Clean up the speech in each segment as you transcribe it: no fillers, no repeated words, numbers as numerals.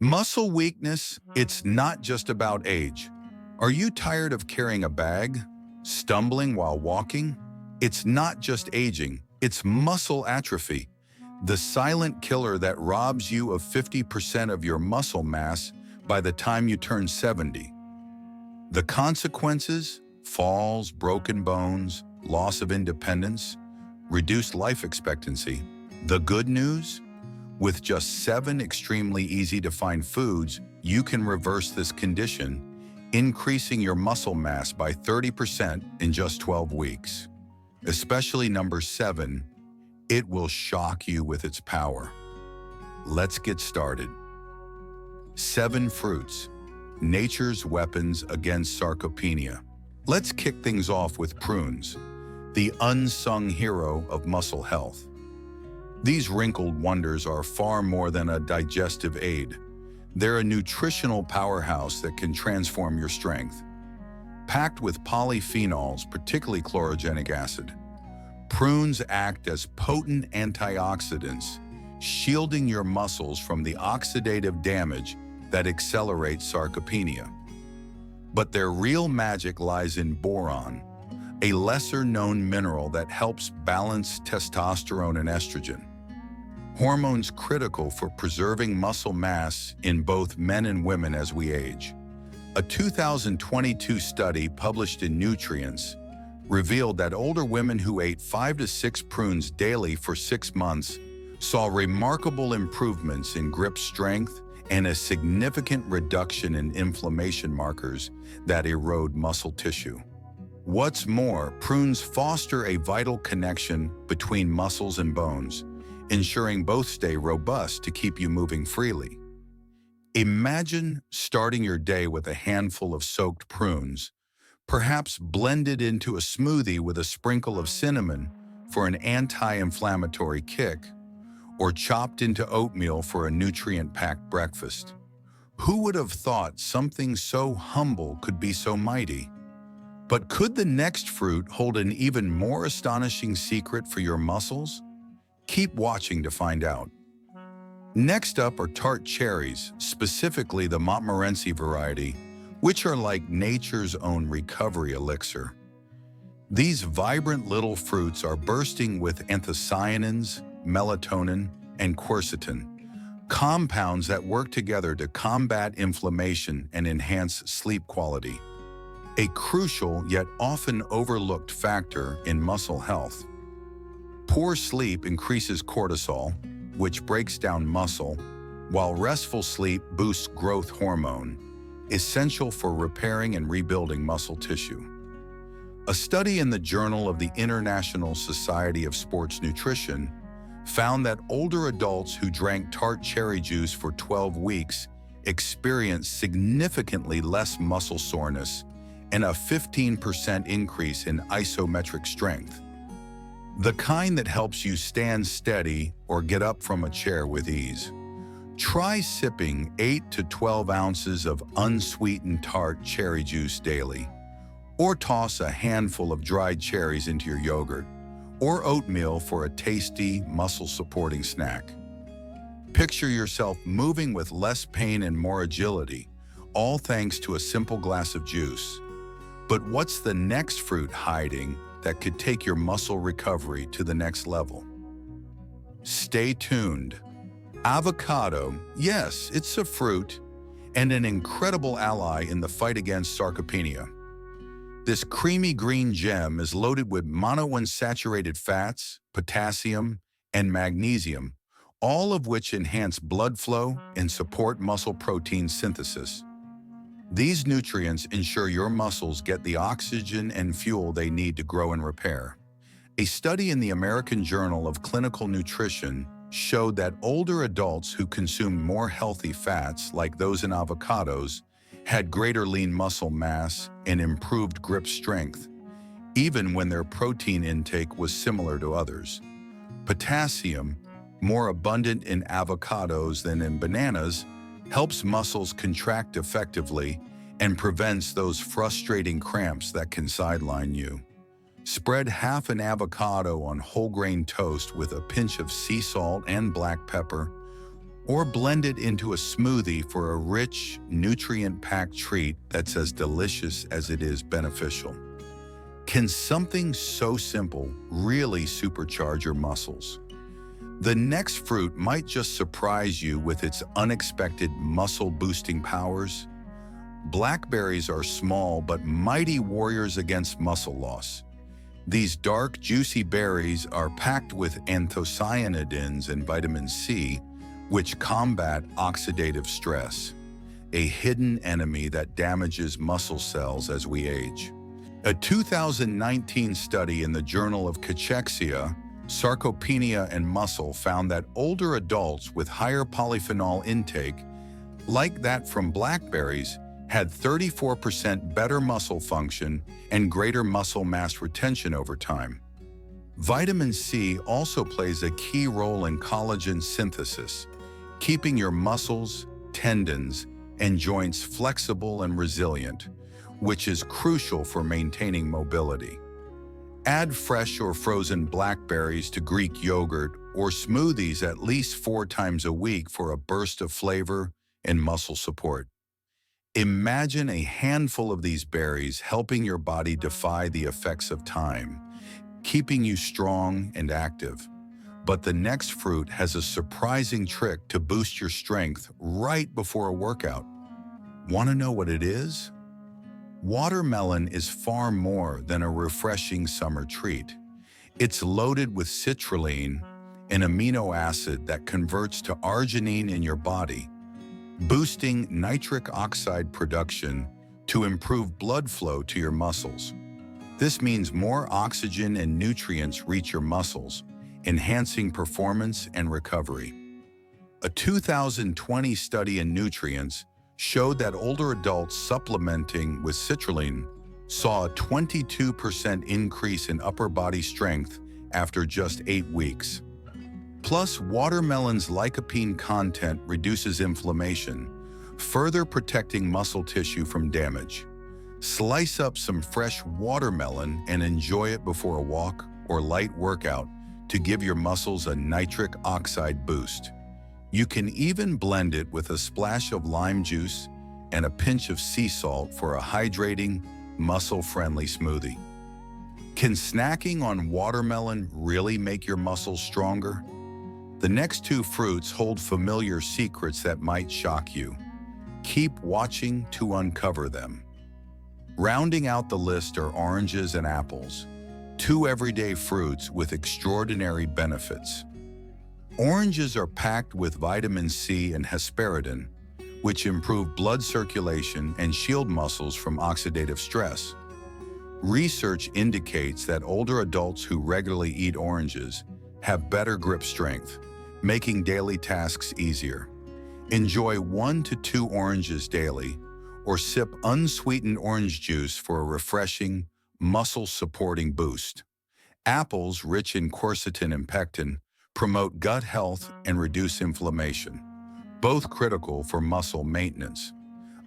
Muscle weakness, it's not just about age. Are you tired of carrying a bag? Stumbling while walking? It's not just aging, it's muscle atrophy, the silent killer that robs you of 50% of your muscle mass by the time you turn 70. The consequences? Falls, broken bones, loss of independence, reduced life expectancy. The good news? With just 7 extremely easy-to-find foods, you can reverse this condition, increasing your muscle mass by 30% in just 12 weeks. Especially number 7, it will shock you with its power. Let's get started. 7 fruits, nature's weapons against sarcopenia. Let's kick things off with prunes, the unsung hero of muscle health. These wrinkled wonders are far more than a digestive aid. They're a nutritional powerhouse that can transform your strength. Packed with polyphenols, particularly chlorogenic acid, prunes act as potent antioxidants, shielding your muscles from the oxidative damage that accelerates sarcopenia. But their real magic lies in boron, a lesser-known mineral that helps balance testosterone and estrogen, hormones critical for preserving muscle mass in both men and women as we age. A 2022 study published in Nutrients revealed that older women who ate 5 to 6 prunes daily for 6 months saw remarkable improvements in grip strength and a significant reduction in inflammation markers that erode muscle tissue. What's more, prunes foster a vital connection between muscles and bones, ensuring both stay robust to keep you moving freely. Imagine starting your day with a handful of soaked prunes, perhaps blended into a smoothie with a sprinkle of cinnamon for an anti-inflammatory kick, or chopped into oatmeal for a nutrient-packed breakfast. Who would have thought something so humble could be so mighty? But could the next fruit hold an even more astonishing secret for your muscles? Keep watching to find out. Next up are tart cherries, specifically the Montmorency variety, which are like nature's own recovery elixir. These vibrant little fruits are bursting with anthocyanins, melatonin, and quercetin, compounds that work together to combat inflammation and enhance sleep quality, a crucial yet often overlooked factor in muscle health. Poor sleep increases cortisol, which breaks down muscle, while restful sleep boosts growth hormone, essential for repairing and rebuilding muscle tissue. A study in the Journal of the International Society of Sports Nutrition found that older adults who drank tart cherry juice for 12 weeks experienced significantly less muscle soreness and a 15% increase in isometric strength, the kind that helps you stand steady or get up from a chair with ease. Try sipping 8 to 12 ounces of unsweetened tart cherry juice daily, or toss a handful of dried cherries into your yogurt, or oatmeal for a tasty, muscle-supporting snack. Picture yourself moving with less pain and more agility, all thanks to a simple glass of juice. But what's the next fruit hiding that could take your muscle recovery to the next level? Stay tuned. Avocado, yes, it's a fruit and an incredible ally in the fight against sarcopenia. This creamy green gem is loaded with monounsaturated fats, potassium, and magnesium, all of which enhance blood flow and support muscle protein synthesis. These nutrients ensure your muscles get the oxygen and fuel they need to grow and repair. A study in the American Journal of Clinical Nutrition showed that older adults who consumed more healthy fats, like those in avocados, had greater lean muscle mass and improved grip strength, even when their protein intake was similar to others. Potassium, more abundant in avocados than in bananas, helps muscles contract effectively and prevents those frustrating cramps that can sideline you. Spread half an avocado on whole grain toast with a pinch of sea salt and black pepper, or blend it into a smoothie for a rich, nutrient-packed treat that's as delicious as it is beneficial. Can something so simple really supercharge your muscles? The next fruit might just surprise you with its unexpected muscle-boosting powers. Blackberries are small but mighty warriors against muscle loss. These dark, juicy berries are packed with anthocyanidins and vitamin C, which combat oxidative stress, a hidden enemy that damages muscle cells as we age. A 2019 study in the Journal of Cachexia, Sarcopenia and Muscle found that older adults with higher polyphenol intake, like that from blackberries, had 34% better muscle function and greater muscle mass retention over time. Vitamin C also plays a key role in collagen synthesis, keeping your muscles, tendons, and joints flexible and resilient, which is crucial for maintaining mobility. Add fresh or frozen blackberries to Greek yogurt or smoothies at least 4 times a week for a burst of flavor and muscle support. Imagine a handful of these berries helping your body defy the effects of time, keeping you strong and active. But the next fruit has a surprising trick to boost your strength right before a workout. Want to know what it is? Watermelon is far more than a refreshing summer treat. It's loaded with citrulline, an amino acid that converts to arginine in your body, boosting nitric oxide production to improve blood flow to your muscles. This means more oxygen and nutrients reach your muscles, enhancing performance and recovery. A 2020 study in Nutrients showed that older adults supplementing with citrulline saw a 22% increase in upper body strength after just 8 weeks. Plus, watermelon's lycopene content reduces inflammation, further protecting muscle tissue from damage. Slice up some fresh watermelon and enjoy it before a walk or light workout to give your muscles a nitric oxide boost. You can even blend it with a splash of lime juice and a pinch of sea salt for a hydrating, muscle-friendly smoothie. Can snacking on watermelon really make your muscles stronger? The next 2 fruits hold familiar secrets that might shock you. Keep watching to uncover them. Rounding out the list are oranges and apples, 2 everyday fruits with extraordinary benefits. Oranges are packed with vitamin C and hesperidin, which improve blood circulation and shield muscles from oxidative stress. Research indicates that older adults who regularly eat oranges have better grip strength, making daily tasks easier. Enjoy 1 to 2 oranges daily, or sip unsweetened orange juice for a refreshing, muscle-supporting boost. Apples, rich in quercetin and pectin, promote gut health and reduce inflammation, both critical for muscle maintenance.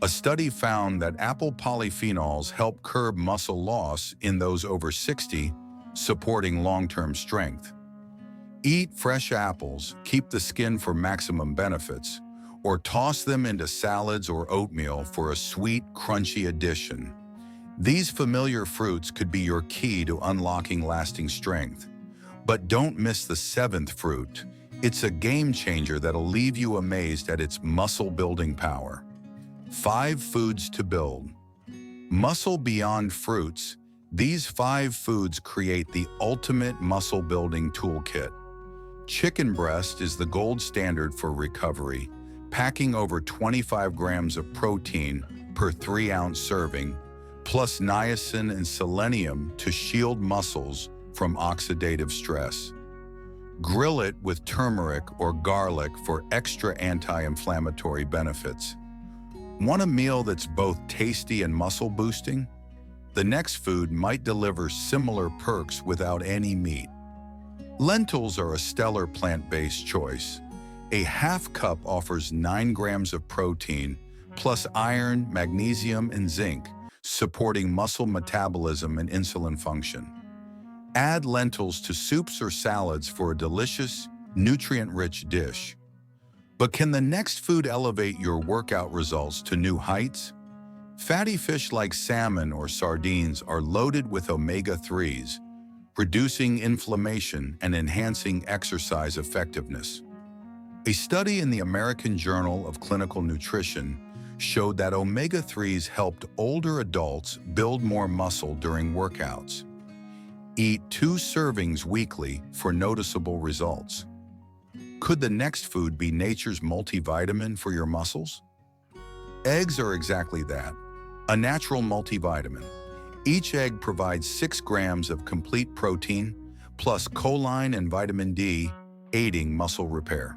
A study found that apple polyphenols help curb muscle loss in those over 60, supporting long-term strength. Eat fresh apples, keep the skin for maximum benefits, or toss them into salads or oatmeal for a sweet, crunchy addition. These familiar fruits could be your key to unlocking lasting strength. But don't miss the 7th fruit. It's a game changer that'll leave you amazed at its muscle-building power. 5 foods to build. Muscle beyond fruits. These 5 foods create the ultimate muscle-building toolkit. Chicken breast is the gold standard for recovery, packing over 25 grams of protein per 3-ounce serving, plus niacin and selenium to shield muscles from oxidative stress. Grill it with turmeric or garlic for extra anti-inflammatory benefits. Want a meal that's both tasty and muscle-boosting? The next food might deliver similar perks without any meat. Lentils are a stellar plant-based choice. A half cup offers 9 grams of protein, plus iron, magnesium, and zinc, supporting muscle metabolism and insulin function. Add lentils to soups or salads for a delicious, nutrient-rich dish. But can the next food elevate your workout results to new heights? Fatty fish like salmon or sardines are loaded with omega-3s, reducing inflammation and enhancing exercise effectiveness. A study in the American Journal of Clinical Nutrition showed that omega-3s helped older adults build more muscle during workouts. Eat 2 servings weekly for noticeable results. Could the next food be nature's multivitamin for your muscles? Eggs are exactly that, a natural multivitamin. Each egg provides 6 grams of complete protein, plus choline and vitamin D, aiding muscle repair.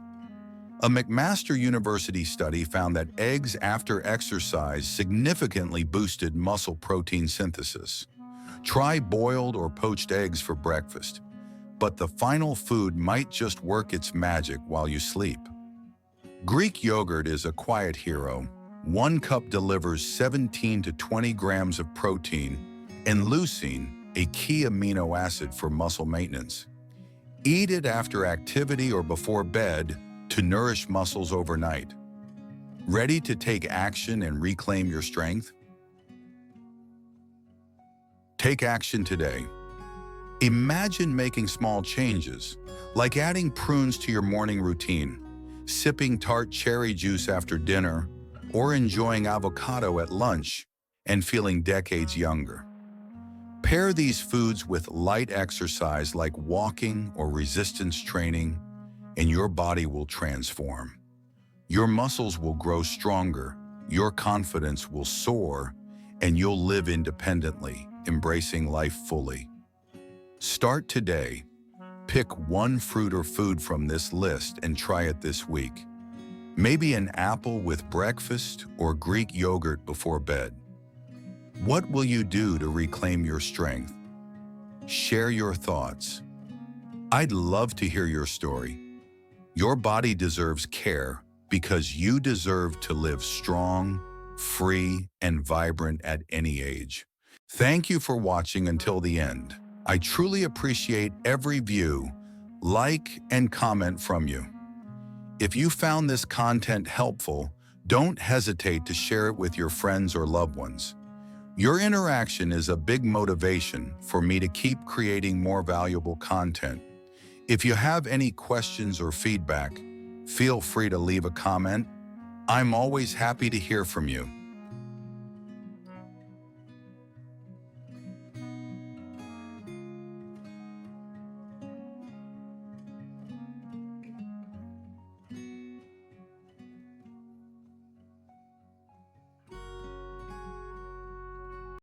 A McMaster University study found that eggs after exercise significantly boosted muscle protein synthesis. Try boiled or poached eggs for breakfast, but the final food might just work its magic while you sleep. Greek yogurt is a quiet hero. 1 cup delivers 17 to 20 grams of protein and leucine, a key amino acid for muscle maintenance. Eat it after activity or before bed to nourish muscles overnight. Ready to take action and reclaim your strength? Take action today. Imagine making small changes, like adding prunes to your morning routine, sipping tart cherry juice after dinner, or enjoying avocado at lunch and feeling decades younger. Pair these foods with light exercise like walking or resistance training, and your body will transform. Your muscles will grow stronger, your confidence will soar, and you'll live independently, embracing life fully. Start today. Pick 1 fruit or food from this list and try it this week. Maybe an apple with breakfast or Greek yogurt before bed. What will you do to reclaim your strength? Share your thoughts. I'd love to hear your story. Your body deserves care because you deserve to live strong, free, and vibrant at any age. Thank you for watching until the end. I truly appreciate every view, like, and comment from you. If you found this content helpful, don't hesitate to share it with your friends or loved ones. Your interaction is a big motivation for me to keep creating more valuable content. If you have any questions or feedback, feel free to leave a comment. I'm always happy to hear from you.